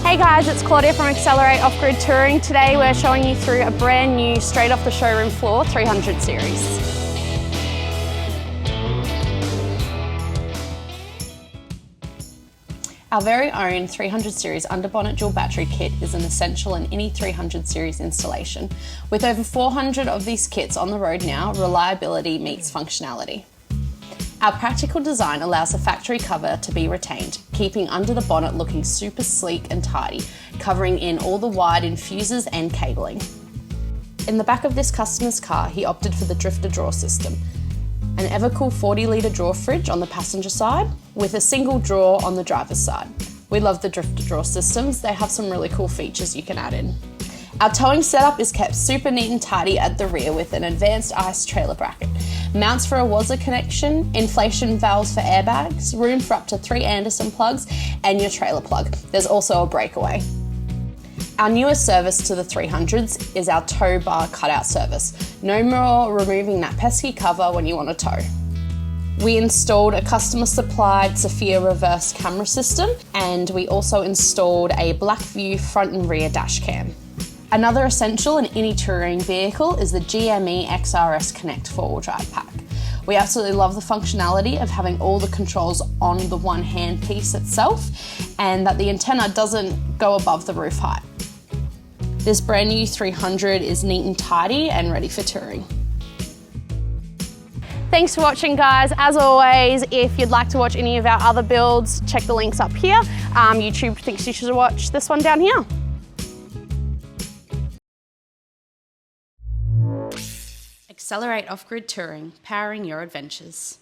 Hey guys, it's Claudia from Accelerate Off-Grid Touring. Today we're showing you through a brand new, straight off the showroom floor, 300 series. Our very own 300 series under bonnet dual battery kit is an essential in any 300 series installation. With over 400 of these kits on the road now, reliability meets functionality. Our practical design allows the factory cover to be retained, keeping under the bonnet looking super sleek and tidy, covering in all the wide infuses and cabling. In the back of this customer's car, he opted for the Drifta drawer system, an EvaKool 40-litre drawer fridge on the passenger side, with a single drawer on the driver's side. We love the Drifta drawer systems, they have some really cool features you can add in. Our towing setup is kept super neat and tidy at the rear with an advanced ice trailer bracket, mounts for a WOZA connection, inflation valves for airbags, room for up to 3 Anderson plugs, and your trailer plug. There's also a breakaway. Our newest service to the 300s is our tow bar cutout service. No more removing that pesky cover when you want to tow. We installed a customer supplied Sophia reverse camera system, and we also installed a black view front and rear dash cam. Another essential in any touring vehicle is the GME XRS Connect 4-wheel drive pack. We absolutely love the functionality of having all the controls on the one hand piece itself, and that the antenna doesn't go above the roof height. This brand new 300 is neat and tidy and ready for touring. Thanks for watching, guys. As always, if you'd like to watch any of our other builds, check the links up here. YouTube thinks you should watch this one down here. Accelerate Off-Grid Touring, powering your adventures.